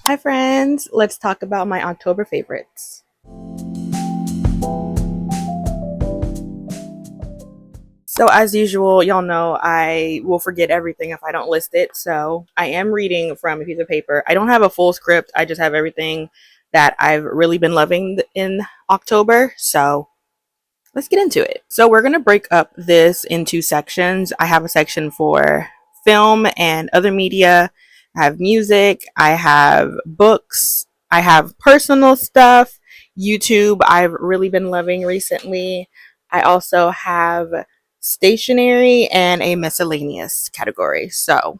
Hi friends, let's talk about my October favorites. So as usual, y'all know I will forget everything if I don't list it. So I am reading from a piece of paper. I don't have a full script. I just have everything that I've really been loving in October. So let's get into it. So we're going to break up this into sections. I have a section for film and other media. I have music. I have books. I have personal stuff. YouTube, I've really been loving recently. I also have stationery and a miscellaneous category. So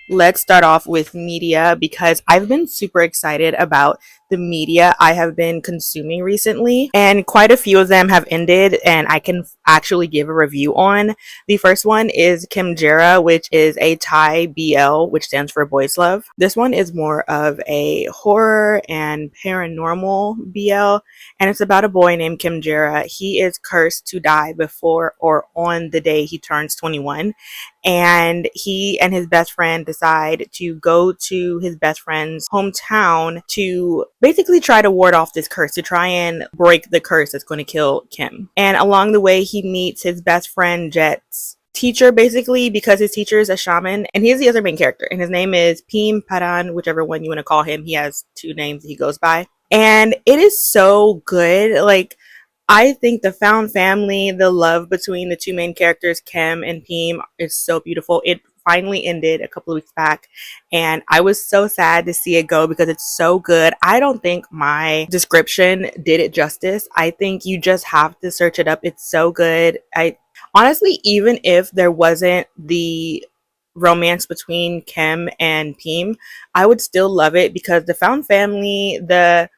let's start off with media because I've been super excited about the media I have been consuming recently, and quite a few of them have ended, and I can actually give a review on. The first one is 𝚗𝚘𝚢, which is a Thai BL, which stands for Boys Love. This one is more of a horror and paranormal BL, and it's about a boy named 𝚗𝚘𝚢. He is cursed to die before or on the day he turns 21, and he and his best friend decide to go to his best friend's hometown to basically try to ward off this curse, to try and break the curse that's going to kill Kim. And along the way, he meets his best friend Jet's teacher, basically, because his teacher is a shaman, and he's the other main character, and his name is 𝚗𝚊𝚖𝚎, whichever one you want to call him. He has two names he goes by, and it is so good. Like, I think the found family, the love between the two main characters, Kim and 𝚗𝚘 is so beautiful. It finally ended a couple of weeks back, and I was so sad to see it go because it's so good. I don't think my description did it justice. I think you just have to search it up. It's so good. I honestly, even if there wasn't the romance between Kim and 𝚗𝚘, I would still love it because the found family, the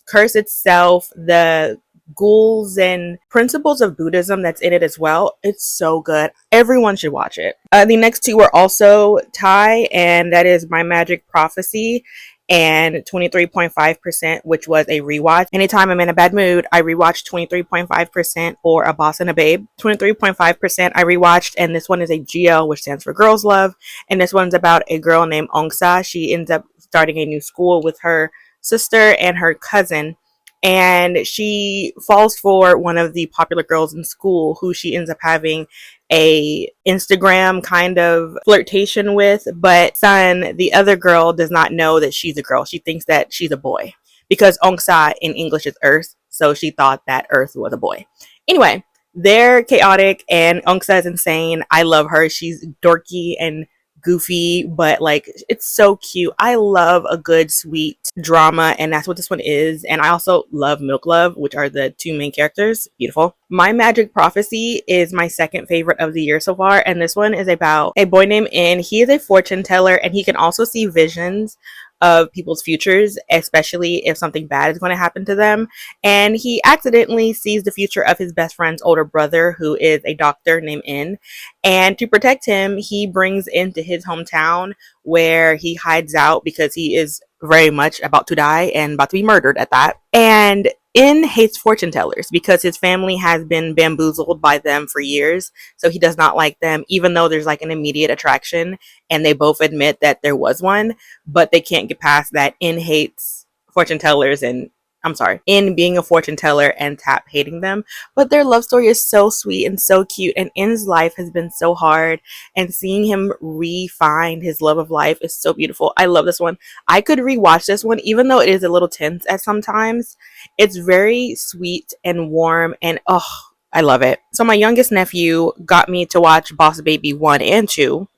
curse itself, the ghouls and principles of Buddhism that's in it as well. It's so good. Everyone should watch it. The next two are also Thai, and that is My Magic Prophecy and 23.5%, which was a rewatch. Anytime I'm in a bad mood, I rewatch 23.5% or A Boss and a Babe. 23.5% I rewatched, and this one is a GL, which stands for Girls Love, and this one's about a girl named 𝚗𝚌𝚎. She ends up starting a new school with her sister and her cousin, and she falls for one of the popular girls in school who she ends up having a Instagram kind of flirtation with, but Sun, the other girl, does not know that she's a girl. She thinks that she's a boy because 𝚗𝚌 in English is Earth, so she thought that Earth was a boy. Anyway, they're chaotic, and 𝚗𝚌 is insane. I love her. She's dorky and goofy, but like, it's so cute. I love a good sweet drama, and that's what this one is. And I also love Milk Love, which are the two main characters. Beautiful. My Magic Prophecy is my second favorite of the year so far, and this one is about a boy named In. He is a fortune teller, and he can also see visions of people's futures, especially if something bad is going to happen to them. And he accidentally sees the future of his best friend's older brother, who is a doctor named In. And to protect him, he brings into his hometown where he hides out because he is very much about to die and about to be murdered at that. And In hates fortune tellers because his family has been bamboozled by them for years. So he does not like them, even though there's like an immediate attraction, and they both admit that there was one, but they can't get past that. In hates fortune tellers, and I'm sorry, In being a fortune teller and Tap hating them. But their love story is so sweet and so cute, and In's life has been so hard, and seeing him re-find his love of life is so beautiful. I love this one. I could rewatch this one, even though it is a little tense at sometimes. It's very sweet and warm, and oh, I love it. So my youngest nephew got me to watch Boss Baby 1 and 2.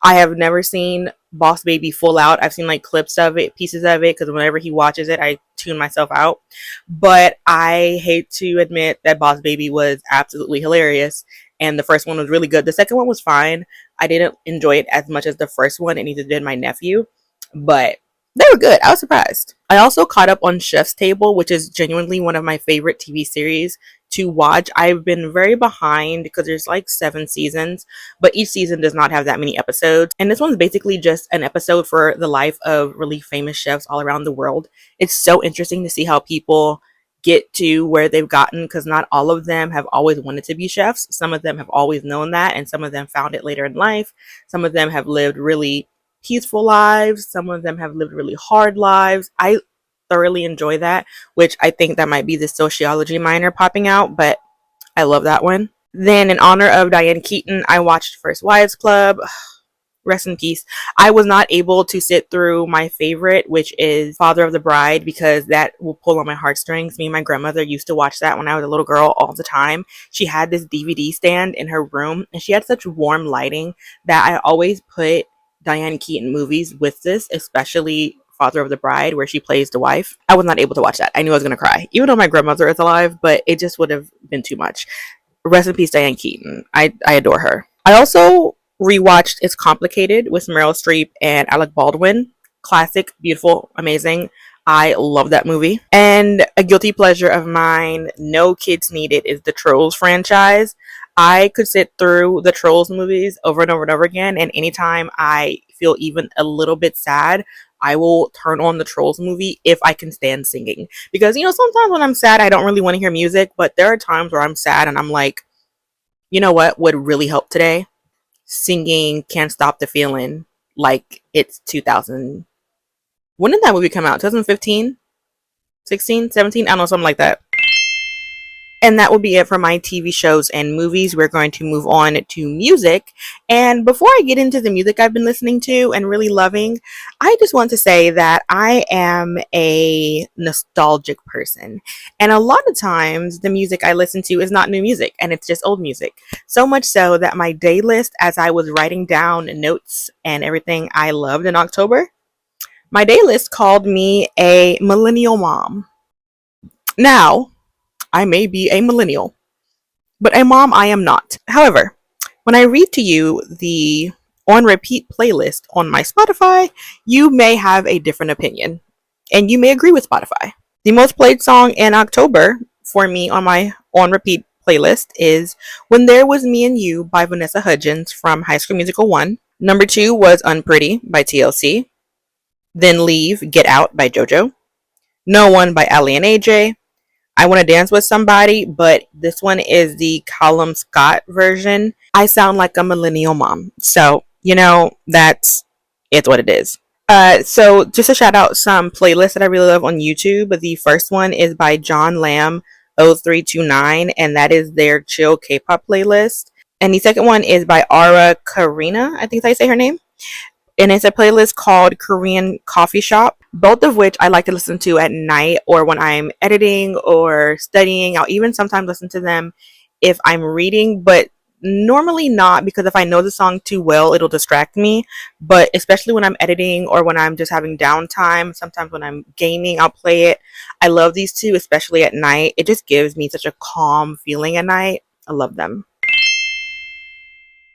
I have never seen Boss Baby full out. I've seen like clips of it, pieces of it, because whenever he watches it, I tune myself out. But I hate to admit that Boss Baby was absolutely hilarious, and the first one was really good. The second one was fine. I didn't enjoy it as much as the first one, and neither did my nephew, but they were good. I was surprised. I also caught up on Chef's Table, which is genuinely one of my favorite TV series to watch. I've been very behind because there's like 7 seasons, but each season does not have that many episodes. And this one's basically just an episode for the life of really famous chefs all around the world. It's so interesting to see how people get to where they've gotten, because not all of them have always wanted to be chefs. Some of them have always known that, and some of them found it later in life. Some of them have lived really peaceful lives. Some of them have lived really hard lives. I thoroughly enjoy that, which I think that might be the sociology minor popping out, but I love that one. Then, in honor of Diane Keaton, I watched First Wives Club. Rest in peace. I was not able to sit through my favorite, which is Father of the Bride, because that will pull on my heartstrings. Me and my grandmother used to watch that when I was a little girl all the time. She had this DVD stand in her room, and she had such warm lighting that I always put Diane Keaton movies with this, especially Father of the Bride, where she plays the wife. I was not able to watch that. I knew I was going to cry, even though my grandmother is alive, but it just would have been too much. Rest in peace, Diane Keaton. I adore her. I also rewatched It's Complicated with Meryl Streep and Alec Baldwin. Classic, beautiful, amazing. I love that movie. And a guilty pleasure of mine, no kids needed, is the Trolls franchise. I could sit through the Trolls movies over and over and over again, and anytime I feel even a little bit sad, I will turn on the Trolls movie if I can stand singing. Because, sometimes when I'm sad, I don't really want to hear music, but there are times where I'm sad and I'm like, you know what would really help today? Singing Can't Stop the Feeling like it's 2000. When did that movie come out? 2015? 16? 17? I don't know, something like that. And that will be it for my TV shows and movies. We're going to move on to music. And before I get into the music I've been listening to and really loving, I just want to say that I am a nostalgic person. And a lot of times, the music I listen to is not new music and it's just old music. So much so that my day list, as I was writing down notes and everything I loved in October, my day list called me a millennial mom. Now, I may be a millennial, but a mom I am not. However, when I read to you the on repeat playlist on my Spotify, you may have a different opinion. And you may agree with Spotify. The most played song in October for me on my on repeat playlist is When There Was Me and You by Vanessa Hudgens from High School Musical 1. Number 2 was Unpretty by TLC. Then Leave, Get Out by JoJo. No One by Ali and AJ. I Want to Dance with Somebody, but this one is the Callum Scott version. I sound like a millennial mom. So, it's what it is. So just to shout out some playlists that I really love on YouTube. The first one is by John Lamb 0329, and that is their chill K-pop playlist. And the second one is by Ara Karina, I think that's how you say her name. And it's a playlist called Korean Coffee Shop, both of which I like to listen to at night or when I'm editing or studying. I'll even sometimes listen to them if I'm reading, but normally not, because if I know the song too well, it'll distract me. But especially when I'm editing or when I'm just having downtime, sometimes when I'm gaming, I'll play it. I love these two, especially at night. It just gives me such a calm feeling at night. I love them.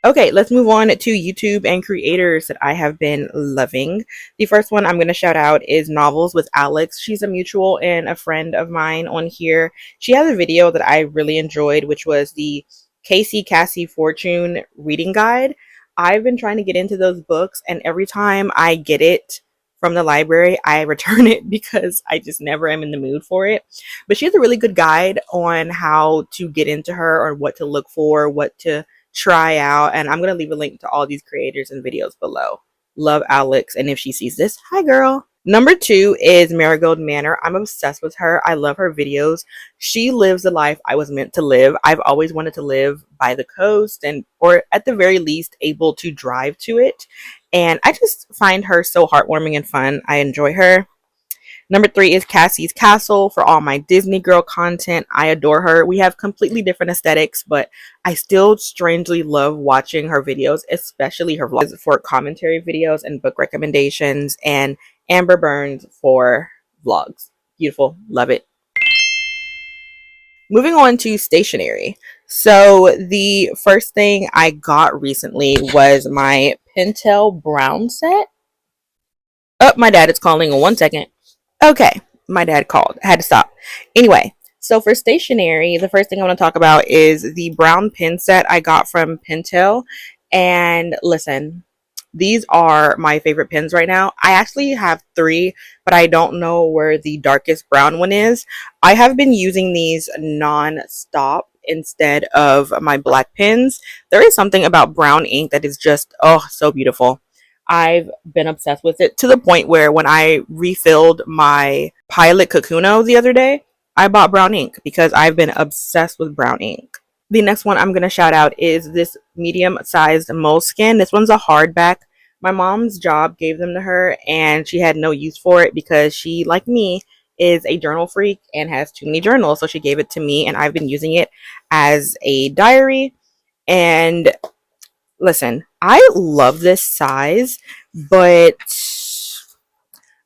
Okay, let's move on to YouTube and creators that I have been loving. The first one I'm going to shout out is Novels with Alex. She's a mutual and a friend of mine on here. She has a video that I really enjoyed, which was the Cassie Fortune reading guide. I've been trying to get into those books, and every time I get it from the library, I return it because I just never am in the mood for it. But she has a really good guide on how to get into her, or what to look for, what to try out, and I'm gonna leave a link to all these creators and videos below. Love Alex, and if she sees this, hi girl. Number 2 is Marigold Manor. I'm obsessed with her. I love her videos. She lives the life I was meant to live. I've always wanted to live by the coast, and or at the very least able to drive to it, and I just find her so heartwarming and fun. I enjoy her. Number 3 is Cassie's Castle for all my Disney girl content. I adore her. We have completely different aesthetics, but I still strangely love watching her videos, especially her vlogs for commentary videos and book recommendations, and Amber Burns for vlogs. Beautiful. Love it. Moving on to stationery. So the first thing I got recently was my Pentel Brown set. Oh, my dad is calling in 1 second. Okay, my dad called. I had to stop. Anyway, so for stationery, the first thing I want to talk about is the brown pen set I got from Pentel. And listen, these are my favorite pens right now. I actually have 3, but I don't know where the darkest brown one is. I have been using these non-stop instead of my black pens. There is something about brown ink that is just, oh, so beautiful. I've been obsessed with it to the point where when I refilled my Pilot Kakuno the other day, I bought brown ink because I've been obsessed with brown ink. The next one I'm going to shout out is this medium-sized moleskin. This one's a hardback. My mom's job gave them to her, and she had no use for it because she, like me, is a journal freak and has too many journals. So she gave it to me, and I've been using it as a diary. And listen, I love this size, but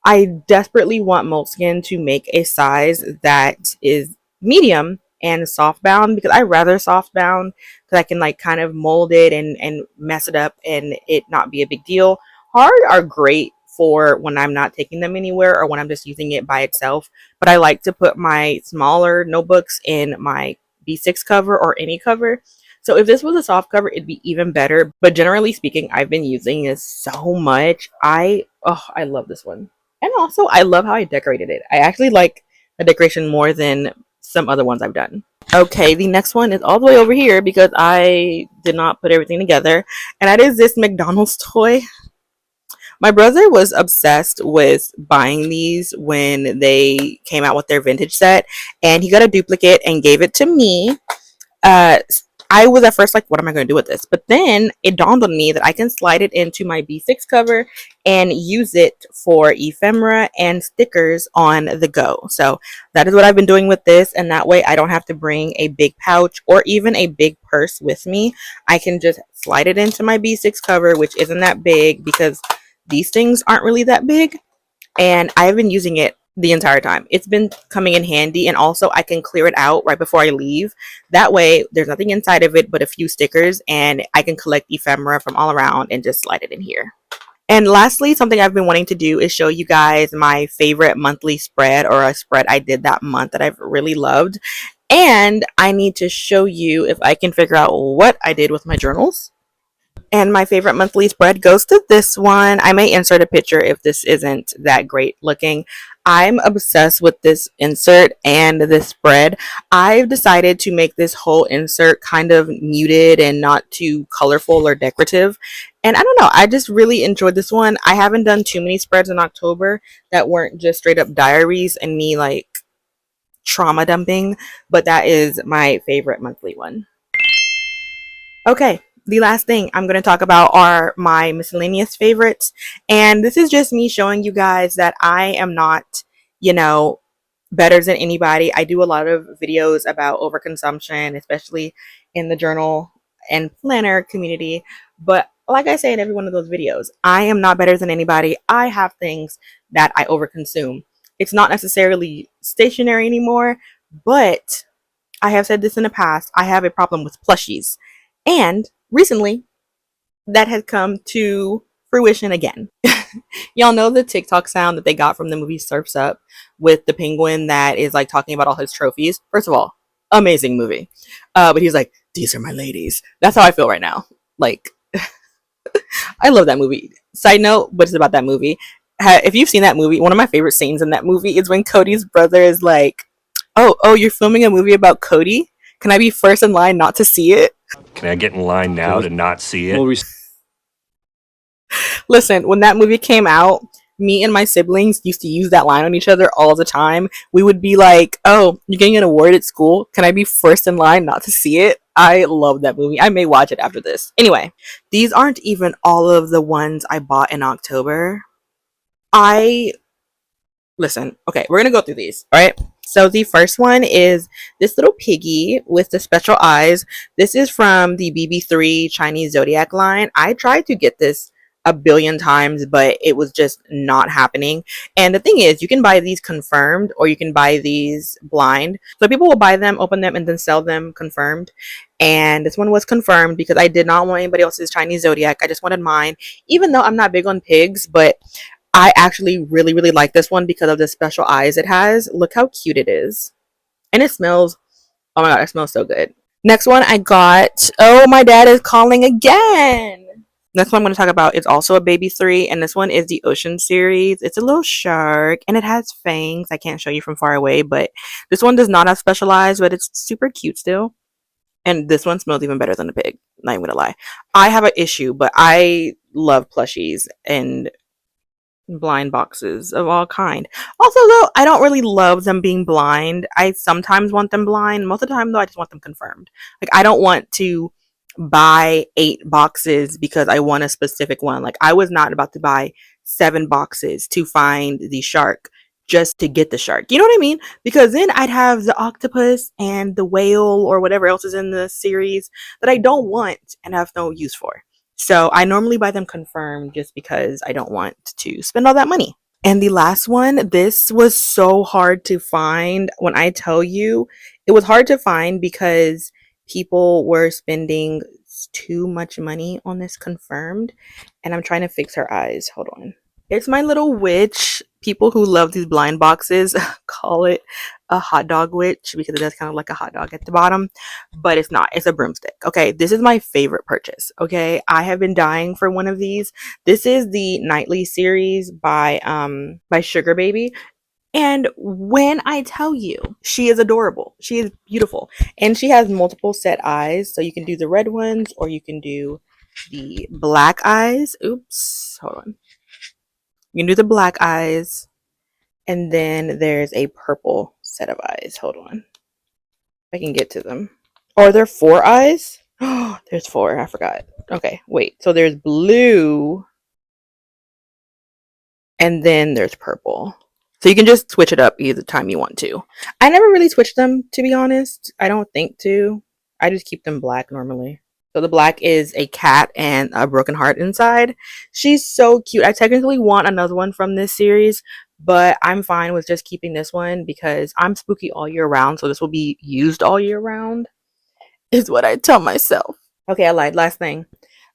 I desperately want Moleskine to make a size that is medium and soft bound because I rather soft bound because I can like kind of mold it and mess it up and it not be a big deal. Hard are great for when I'm not taking them anywhere or when I'm just using it by itself, but I like to put my smaller notebooks in my B6 cover or any cover. So if this was a soft cover, it'd be even better. But generally speaking, I've been using this so much. I love this one. And also, I love how I decorated it. I actually like the decoration more than some other ones I've done. Okay, the next one is all the way over here because I did not put everything together. And that is this McDonald's toy. My brother was obsessed with buying these when they came out with their vintage set. And he got a duplicate and gave it to me. uh I was at first like, what am I going to do with this? But then it dawned on me that I can slide it into my B6 cover and use it for ephemera and stickers on the go. So that is what I've been doing with this. And that way I don't have to bring a big pouch or even a big purse with me. I can just slide it into my B6 cover, which isn't that big because these things aren't really that big, and I've been using it the entire time. It's been coming in handy, and also I can clear it out right before I leave. That way, there's nothing inside of it but a few stickers, and I can collect ephemera from all around and just slide it in here. And lastly, something I've been wanting to do is show you guys my favorite monthly spread or a spread I did that month that I've really loved. And I need to show you if I can figure out what I did with my journals. And my favorite monthly spread goes to this one. I may insert a picture if this isn't that great looking. I'm obsessed with this insert and this spread. I've decided to make this whole insert kind of muted and not too colorful or decorative. And I don't know, I just really enjoyed this one. I haven't done too many spreads in October that weren't just straight up diaries and me like trauma dumping, but that is my favorite monthly one. Okay, the last thing I'm going to talk about are my miscellaneous favorites. And this is just me showing you guys that I am not, you know, better than anybody. I do a lot of videos about overconsumption, especially in the journal and planner community. But like I say in every one of those videos, I am not better than anybody. I have things that I overconsume. It's not necessarily stationery anymore, but I have said this in the past. I have a problem with plushies. And recently, that has come to fruition again. Y'all know the TikTok sound that they got from the movie Surf's Up with the penguin that is like talking about all his trophies. First of all, amazing movie. But he's like, these are my ladies. That's how I feel right now. Like, I love that movie. Side note, but it's about that movie. If you've seen that movie, one of my favorite scenes in that movie is when Cody's brother is like, oh, you're filming a movie about Cody? Can I be first in line not to see it? Can I get in line now to not see it? Listen, when that movie came out, me and my siblings used to use that line on each other all the time. We would be like, oh, you're getting an award at school. Can I be first in line not to see it? I love that movie. I may watch it after this. Anyway, these aren't even all of the ones I bought in October. Listen, okay, we're gonna go through these, all right? So the first one is this little piggy with the special eyes. This is from the BB3 Chinese Zodiac line. I tried to get this a billion times, but it was just not happening. And the thing is, you can buy these confirmed or you can buy these blind. So people will buy them, open them, and then sell them confirmed. And this one was confirmed because I did not want anybody else's Chinese Zodiac. I just wanted mine, even though I'm not big on pigs, but I actually really, really like this one because of the special eyes it has. Look how cute it is. And it smells, oh my god, it smells so good. Next one I got, oh, my dad is calling again. Next one I'm going to talk about is also a baby 3, and this one is the Ocean series. It's a little shark, and it has fangs. I can't show you from far away, but this one does not have special eyes, but it's super cute still. And this one smells even better than the pig. Not even gonna lie. I have an issue, but I love plushies and blind boxes of all kind. Also, though, I don't really love them being blind. I sometimes want them blind. Most of the time, though, I just want them confirmed. Like, I don't want to buy 8 boxes because I want a specific one. Like, I was not about to buy 7 boxes to find the shark just to get the shark. You know what I mean? Because then I'd have the octopus and the whale or whatever else is in the series that I don't want and have no use for. So I normally buy them confirmed just because I don't want to spend all that money. And the last one, this was so hard to find. When I tell you, it was hard to find because people were spending too much money on this confirmed. And I'm trying to fix her eyes. Hold on. It's my little witch. People who love these blind boxes call it a hot dog witch because it does kind of like a hot dog at the bottom, but it's not. It's a broomstick. Okay, this is my favorite purchase. Okay, I have been dying for one of these. This is the Nightly series by Sugar Baby. And when I tell you, she is adorable. She is beautiful. And she has multiple set eyes. So you can do the red ones or you can do the black eyes. Oops, hold on. You can do the black eyes, and then there's a purple set of eyes. Hold on. I can get to them. Are there 4 eyes? Oh, there's 4. I forgot. Okay, wait. So there's blue, and then there's purple. So you can just switch it up either time you want to. I never really switch them, to be honest. I don't think to. I just keep them black normally. So the black is a cat and a broken heart inside. She's so cute. I technically want another one from this series, but I'm fine with just keeping this one because I'm spooky all year round. So this will be used all year round, is what I tell myself. Okay, I lied. Last thing.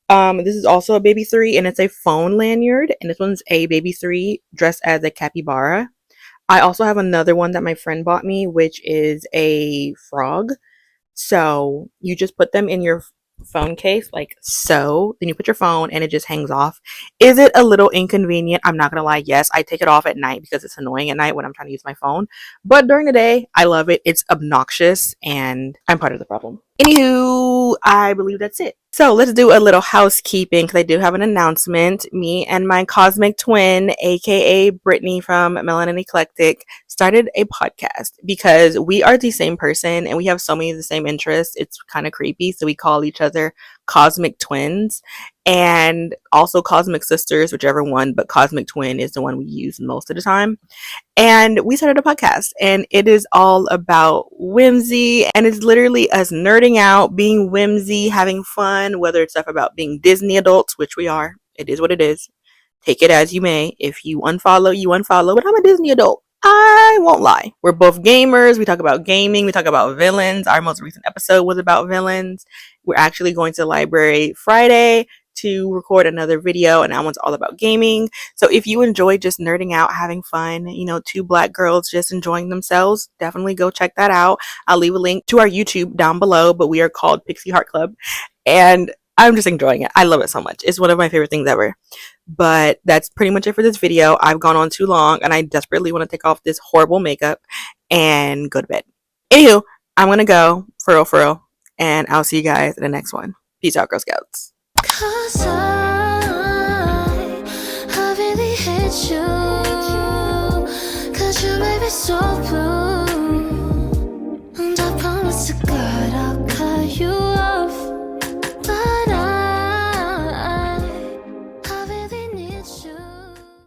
This is also a baby 3 and it's a phone lanyard. And this one's a baby 3 dressed as a capybara. I also have another one that my friend bought me, which is a frog. So you just put them in your phone case like so, then you put your phone and it just hangs off. Is it a little inconvenient? I'm not gonna lie. Yes, I take it off at night because it's annoying at night when I'm trying to use my phone, but during the day I love it. It's obnoxious and I'm part of the problem. Anywho, I believe that's it. So let's do a little housekeeping because I do have an announcement. Me and my cosmic twin, aka Brittany from Melanin Eclectic, started a podcast because we are the same person and we have so many of the same interests. It's kind of creepy. So we call each other cosmic twins and also cosmic sisters, whichever one, but cosmic twin is the one we use most of the time. And we started a podcast and it is all about whimsy and it's literally us nerding out, being whimsy, having fun, whether it's stuff about being Disney adults, which we are. It is what it is. Take it as you may. If you unfollow, you unfollow, but I'm a Disney adult. I won't lie. We're both gamers. We talk about gaming. We talk about villains. Our most recent episode was about villains. We're actually going to the library Friday to record another video, and that one's all about gaming. So if you enjoy just nerding out, having fun, 2 black girls just enjoying themselves, definitely go check that out. I'll leave a link to our YouTube down below, but we are called Pixie Heart Club, and I'm just enjoying it. I love it so much. It's one of my favorite things ever. But that's pretty much it for this video. I've gone on too long, and I desperately want to take off this horrible makeup and go to bed. Anywho, I'm going to go for real, and I'll see you guys in the next one. Peace out, Girl Scouts. 'Cause I really hate you. 'Cause you made me so blue.